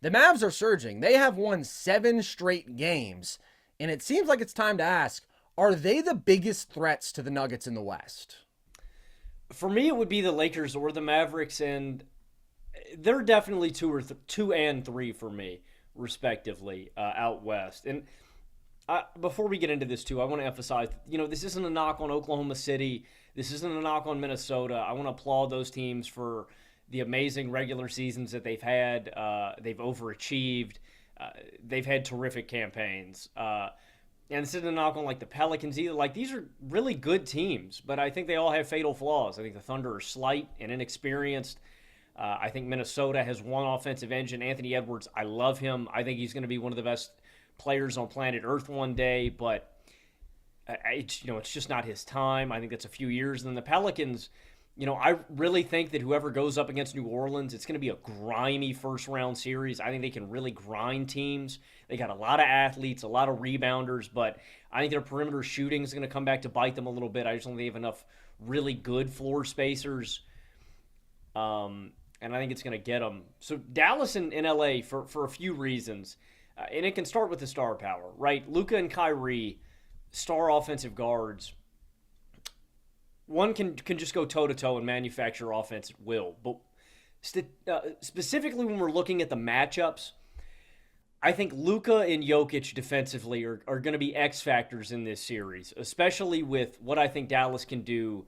The Mavs are surging. They have won 7 straight games, and it seems like it's time to ask, are they the biggest threats to the Nuggets in the West? For me, it would be the Lakers or the Mavericks, and they're definitely two and three for me, respectively, out west. And before we get into this too, I want to emphasize, this isn't a knock on Oklahoma City. This isn't a knock on Minnesota. I want to applaud those teams for the amazing regular seasons that they've had. They've overachieved. They've had terrific campaigns. And this isn't a knock on like the Pelicans either. Like, these are really good teams, but I think they all have fatal flaws. I think the Thunder are slight and inexperienced. I think Minnesota has one offensive engine. Anthony Edwards, I love him. I think he's going to be one of the best players on planet Earth one day, but it's just not his time. I think that's a few years. And then the Pelicans, I really think that whoever goes up against New Orleans, it's going to be a grimy first-round series. I think they can really grind teams. They got a lot of athletes, a lot of rebounders, but I think their perimeter shooting is going to come back to bite them a little bit. I just don't think they have enough really good floor spacers. And I think it's going to get them. So Dallas and LA for a few reasons. And it can start with the star power, right? Luka and Kyrie, star offensive guards. One can just go toe-to-toe and manufacture offense at will. But specifically when we're looking at the matchups, I think Luka and Jokic defensively are going to be X factors in this series, especially with what I think Dallas can do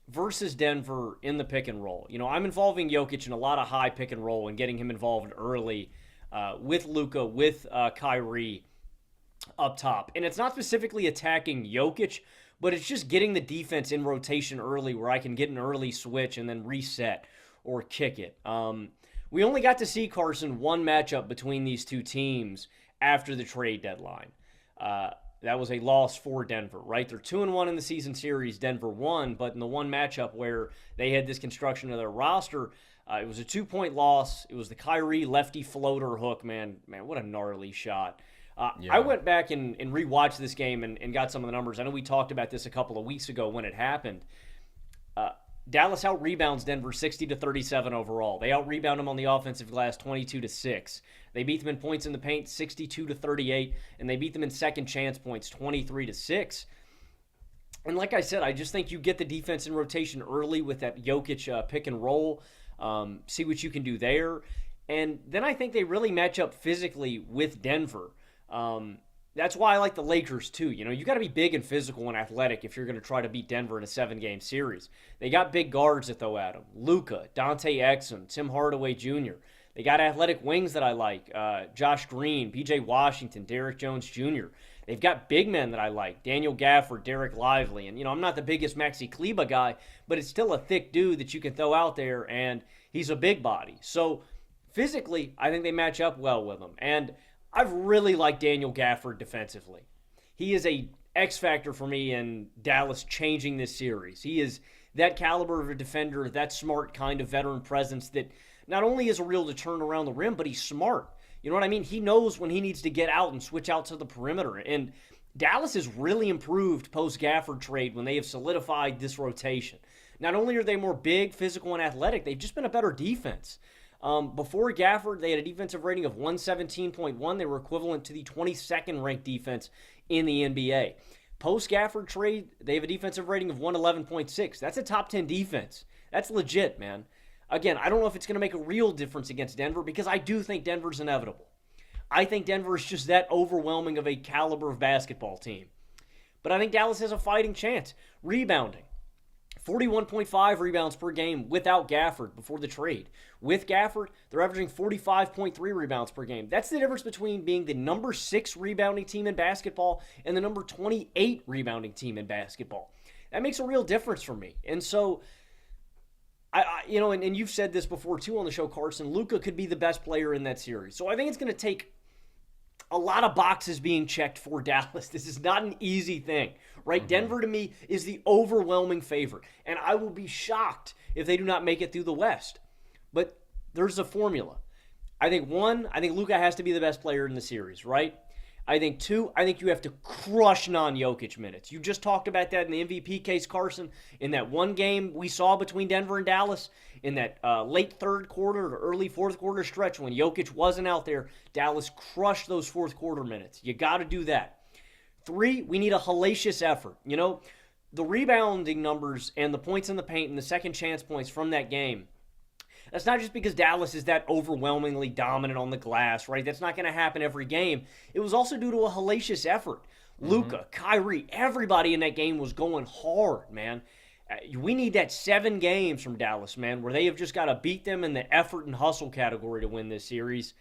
versus Denver in the pick and roll. I'm involving Jokic in a lot of high pick and roll and getting him involved early with Luka, with Kyrie up top. And it's not specifically attacking Jokic, but it's just getting the defense in rotation early where I can get an early switch and then reset or kick it. We only got to see, Carson, one matchup between these two teams after the trade deadline. That was a loss for Denver, right? They're 2-1 in the season series. Denver won, but in the one matchup where they had this construction of their roster, it was a 2-point loss. It was the Kyrie lefty floater hook, man, what a gnarly shot. I went back and rewatched this game and got some of the numbers. I know we talked about this a couple of weeks ago when it happened. Dallas out-rebounds Denver 60-37 overall. They out-rebound them on the offensive glass 22-6. They beat them in points in the paint 62-38, and they beat them in second chance points 23-6. And like I said, I just think you get the defense in rotation early with that Jokic pick and roll, see what you can do there. And then I think they really match up physically with Denver. That's why I like the Lakers too. You got to be big and physical and athletic if you're going to try to beat Denver in a 7-game series. They got big guards that throw at them. Luka, Dante Exum, Tim Hardaway Jr. They got athletic wings that I like. Josh Green, PJ Washington, Derrick Jones Jr. They've got big men that I like. Daniel Gafford, Derek Lively. And, I'm not the biggest Maxi Kleba guy, but it's still a thick dude that you can throw out there, and he's a big body. So physically, I think they match up well with him. And I've really liked Daniel Gafford defensively. He is a X factor for me in Dallas changing this series. He is that caliber of a defender, that smart kind of veteran presence that not only is a real to turn around the rim, but he's smart. You know what I mean? He knows when he needs to get out and switch out to the perimeter. And Dallas has really improved post-Gafford trade when they have solidified this rotation. Not only are they more big, physical, and athletic, they've just been a better defense. Before Gafford, they had a defensive rating of 117.1. They were equivalent to the 22nd ranked defense in the NBA. Post-Gafford trade, they have a defensive rating of 111.6. That's a top 10 defense. That's legit, man. Again, I don't know if it's going to make a real difference against Denver because I do think Denver's inevitable. I think Denver is just that overwhelming of a caliber of basketball team. But I think Dallas has a fighting chance. Rebounding. 41.5 rebounds per game without Gafford before the trade. With Gafford, they're averaging 45.3 rebounds per game. That's the difference between being the number 6 rebounding team in basketball and the number 28 rebounding team in basketball. That makes a real difference for me. And so, and you've said this before too on the show, Carson, Luka could be the best player in that series. So I think it's going to take a lot of boxes being checked for Dallas. This is not an easy thing, right? Mm-hmm. Denver, to me, is the overwhelming favorite. And I will be shocked if they do not make it through the West. But there's a formula. I think Luka has to be the best player in the series, right? I think two, I think you have to crush non-Jokic minutes. You just talked about that in the MVP case, Carson, in that one game we saw between Denver and Dallas, in that late third quarter or early fourth quarter stretch when Jokic wasn't out there. Dallas crushed those fourth quarter minutes. You got to do that. Three, we need a hellacious effort. You know, the rebounding numbers and the points in the paint and the second chance points from that game, that's not just because Dallas is that overwhelmingly dominant on the glass, right? That's not going to happen every game. It was also due to a hellacious effort. Luka, Kyrie, everybody in that game was going hard, man. We need that 7 games from Dallas, man, where they have just got to beat them in the effort and hustle category to win this series.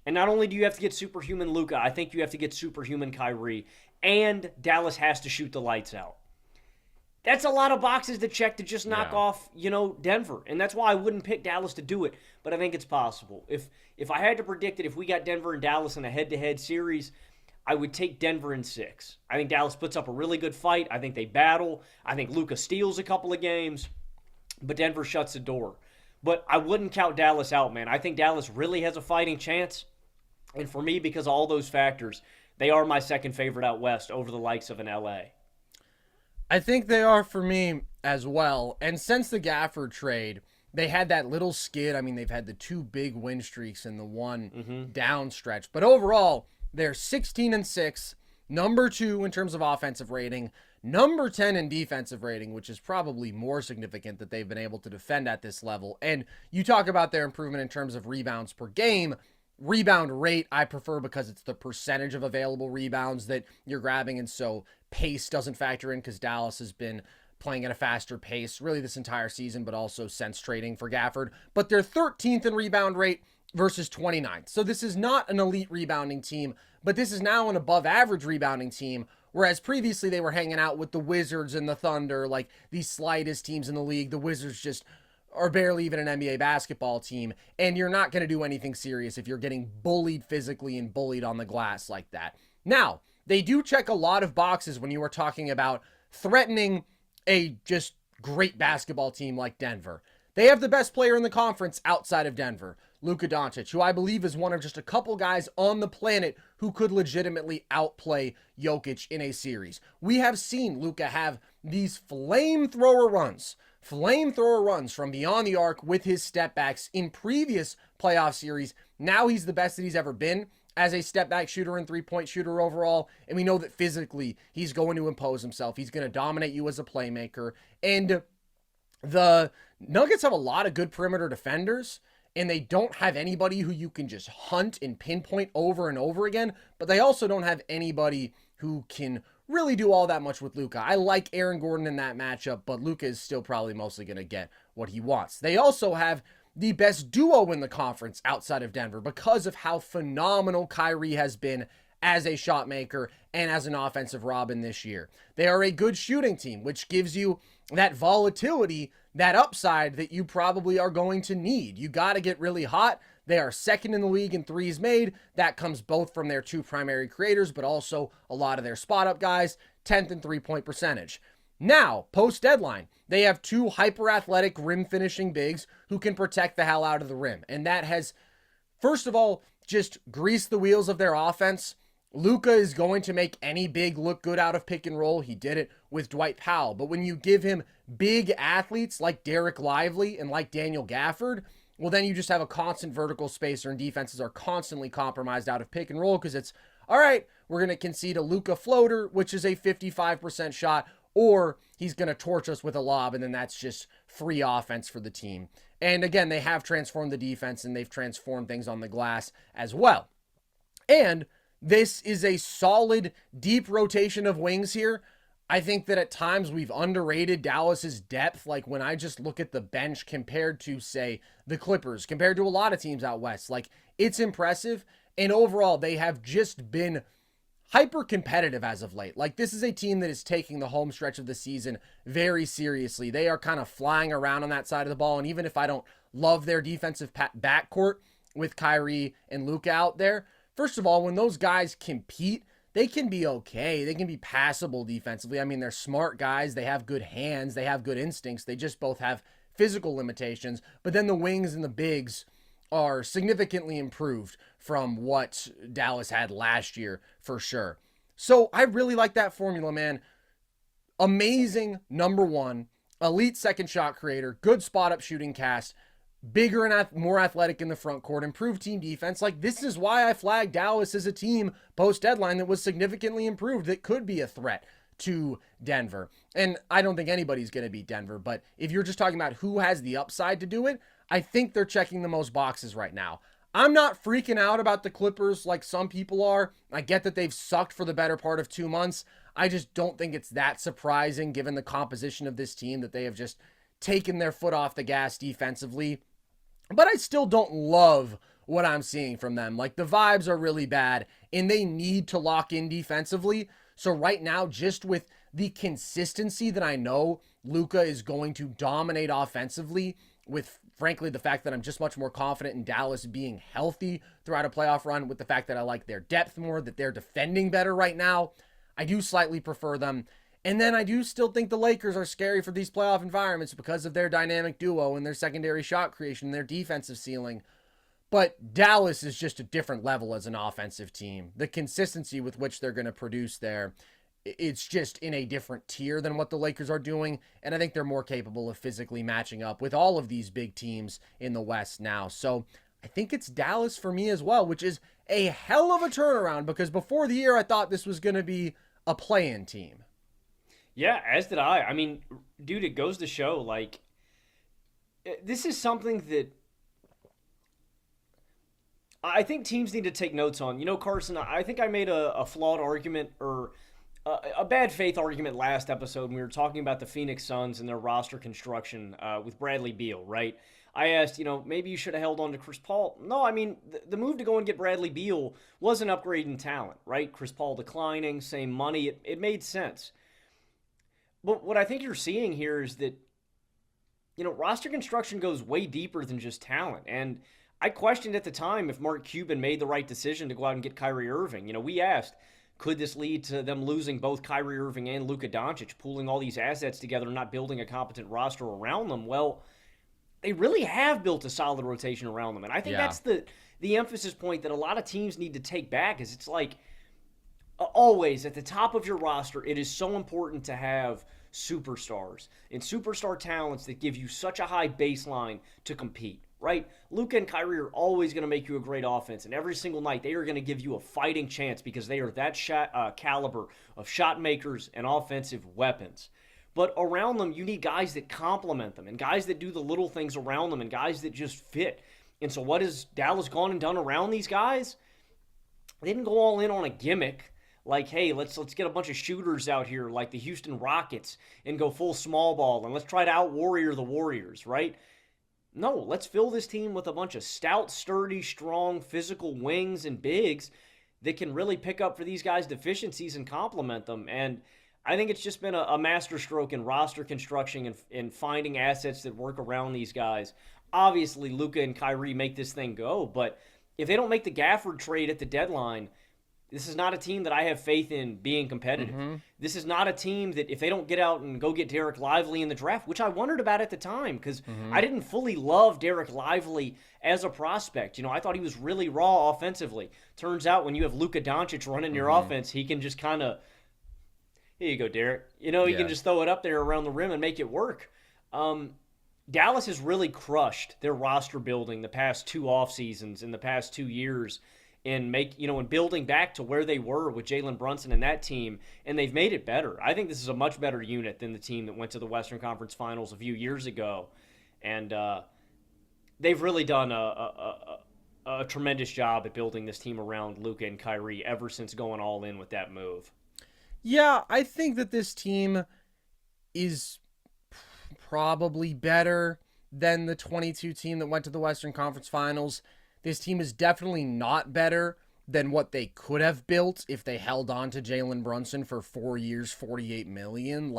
And not only do you have to get superhuman Luka, I think you have to get superhuman Kyrie. And Dallas has to shoot the lights out. That's a lot of boxes to check to just knock off, Denver. And that's why I wouldn't pick Dallas to do it, but I think it's possible. If I had to predict it, if we got Denver and Dallas in a head-to-head series, I would take Denver in 6. I think Dallas puts up a really good fight. I think they battle. I think Luka steals a couple of games, but Denver shuts the door. But I wouldn't count Dallas out, man. I think Dallas really has a fighting chance. And for me, because of all those factors, they are my second favorite out west over the likes of an LA. I think they are for me as well. And since the Gafford trade, they had that little skid. I mean, they've had the 2 big win streaks and the one down stretch. But overall, they're 16-6, number 2 in terms of offensive rating, number 10 in defensive rating, which is probably more significant that they've been able to defend at this level. And you talk about their improvement in terms of rebounds per game. Rebound rate, I prefer because it's the percentage of available rebounds that you're grabbing, and so pace doesn't factor in because Dallas has been playing at a faster pace really this entire season, but also since trading for Gafford. But they're 13th in rebound rate versus 29th. So this is not an elite rebounding team, but this is now an above average rebounding team, whereas previously they were hanging out with the Wizards and the Thunder, like the slightest teams in the league. The Wizards just are barely even an NBA basketball team, and you're not going to do anything serious if you're getting bullied physically and bullied on the glass like that. Now, they do check a lot of boxes when you are talking about threatening a just great basketball team like Denver. They have the best player in the conference outside of Denver, Luka Doncic, who I believe is one of just a couple guys on the planet who could legitimately outplay Jokic in a series. We have seen Luka have these flamethrower runs from beyond the arc with his step backs in previous playoff series. Now he's the best that he's ever been as a step back shooter and 3-point shooter overall. And we know that physically he's going to impose himself. He's going to dominate you as a playmaker. And the Nuggets have a lot of good perimeter defenders, and they don't have anybody who you can just hunt and pinpoint over and over again, but they also don't have anybody who can really do all that much with Luka. I like Aaron Gordon in that matchup, but Luka is still probably mostly going to get what he wants. They also have the best duo in the conference outside of Denver because of how phenomenal Kyrie has been as a shot maker and as an offensive Robin this year. They are a good shooting team, which gives you that volatility, that upside that you probably are going to need. You got to get really hot. They are second in the league in threes made. That comes both from their 2 primary creators, but also a lot of their spot-up guys, 10th in three-point percentage. Now, post-deadline, they have 2 hyper-athletic rim-finishing bigs who can protect the hell out of the rim. And that has, first of all, just greased the wheels of their offense. Luka is going to make any big look good out of pick and roll. He did it with Dwight Powell. But when you give him big athletes like Derek Lively and like Daniel Gafford, well, then you just have a constant vertical spacer, and defenses are constantly compromised out of pick and roll because it's, all right, we're going to concede a Luka floater, which is a 55% shot, or he's going to torch us with a lob, and then that's just free offense for the team. And again, they have transformed the defense, and they've transformed things on the glass as well. And this is a solid, deep rotation of wings here. I think that at times we've underrated Dallas's depth. Like when I just look at the bench compared to, say, the Clippers, compared to a lot of teams out west, like it's impressive. And overall, they have just been hyper competitive as of late. Like this is a team that is taking the home stretch of the season very seriously. They are kind of flying around on that side of the ball. And even if I don't love their defensive backcourt with Kyrie and Luka out there, first of all, when those guys compete, they can be okay. They can be passable defensively. I mean, they're smart guys. They have good hands. They have good instincts. They just both have physical limitations. But then the wings and the bigs are significantly improved from what Dallas had last year for sure. So I really like that formula, man. Amazing number one, elite second shot creator, good spot up shooting cast, bigger and more athletic in the front court, improved team defense. Like, this is why I flagged Dallas as a team post deadline that was significantly improved, that could be a threat to Denver. And I don't think anybody's going to beat Denver, but if you're just talking about who has the upside to do it, I think they're checking the most boxes right now. I'm not freaking out about the Clippers like some people are. I get that they've sucked for the better part of 2 months. I just don't think it's that surprising given the composition of this team that they have just taken their foot off the gas defensively. But I still don't love what I'm seeing from them. Like, the vibes are really bad and they need to lock in defensively. So right now, just with the consistency that I know Luka is going to dominate offensively, with frankly the fact that I'm just much more confident in Dallas being healthy throughout a playoff run, with the fact that I like their depth more, that they're defending better right now, I do slightly prefer them. And then I do still think the Lakers are scary for these playoff environments because of their dynamic duo and their secondary shot creation and their defensive ceiling. But Dallas is just a different level as an offensive team. The consistency with which they're going to produce there, it's just in a different tier than what the Lakers are doing. And I think they're more capable of physically matching up with all of these big teams in the West now. So I think it's Dallas for me as well, which is a hell of a turnaround, because before the year I thought this was going to be a play-in team. Yeah, as did I. I mean, dude, it goes to show, like, this is something that I think teams need to take notes on. You know, Carson, I think I made a flawed argument, or a bad faith argument last episode when we were talking about the Phoenix Suns and their roster construction with Bradley Beal, right? I asked, maybe you should have held on to Chris Paul. No, I mean, the move to go and get Bradley Beal was an upgrade in talent, right? Chris Paul declining, same money. It made sense. But what I think you're seeing here is that, roster construction goes way deeper than just talent. And I questioned at the time if Mark Cuban made the right decision to go out and get Kyrie Irving. We asked, could this lead to them losing both Kyrie Irving and Luka Doncic, pooling all these assets together and not building a competent roster around them? Well, they really have built a solid rotation around them. And I think that's the emphasis point that a lot of teams need to take back, is it's like, always at the top of your roster, it is so important to have superstars and superstar talents that give you such a high baseline to compete, right? Luka and Kyrie are always going to make you a great offense, and every single night they are going to give you a fighting chance because they are that caliber of shot makers and offensive weapons. But around them, you need guys that complement them and guys that do the little things around them and guys that just fit. And so what has Dallas gone and done around these guys? They didn't go all in on a gimmick. Like, hey, let's get a bunch of shooters out here like the Houston Rockets and go full small ball and let's try to out-warrior the Warriors, right? No, let's fill this team with a bunch of stout, sturdy, strong, physical wings and bigs that can really pick up for these guys' deficiencies and complement them. And I think it's just been a masterstroke in roster construction and finding assets that work around these guys. Obviously, Luka and Kyrie make this thing go, but if they don't make the Gafford trade at the deadline, this is not a team that I have faith in being competitive. Mm-hmm. This is not a team that if they don't get out and go get Derek Lively in the draft, which I wondered about at the time because I didn't fully love Derek Lively as a prospect. I thought he was really raw offensively. Turns out when you have Luka Doncic running your offense, he can just kind of, here you go, Derek. He can just throw it up there around the rim and make it work. Dallas has really crushed their roster building the past 2 off seasons in the past 2 years. And building back to where they were with Jalen Brunson and that team, and they've made it better. I think this is a much better unit than the team that went to the Western Conference Finals a few years ago, and they've really done a tremendous job at building this team around Luka and Kyrie ever since going all in with that move. Yeah, I think that this team is probably better than the 22 team that went to the Western Conference Finals. This team is definitely not better than what they could have built if they held on to Jalen Brunson for 4 years, $48 million.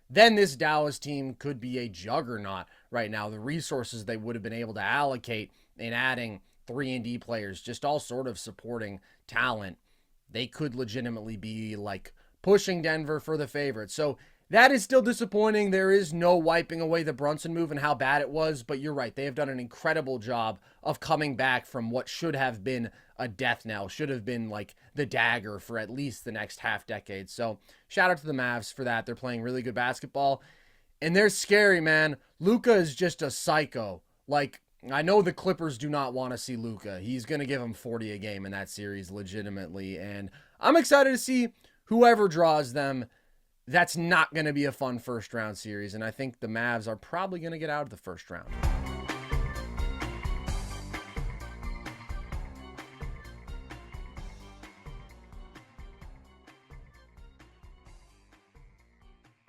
Then this Dallas team could be a juggernaut right now. The resources they would have been able to allocate in adding 3-and-D players, just all sort of supporting talent, they could legitimately be pushing Denver for the favorite. So That is still disappointing. There is no wiping away the Brunson move and how bad it was, but you're right. They have done an incredible job of coming back from what should have been a death knell, should have been like the dagger for at least the next half decade. So shout out to the Mavs for that. They're playing really good basketball, and they're scary, man. Luka is just a psycho. Like, I know the Clippers do not want to see Luka. He's going to give them 40 a game in that series legitimately, and I'm excited to see whoever draws them. That's not going to be a fun first round series, and I think the Mavs are probably going to get out of the first round.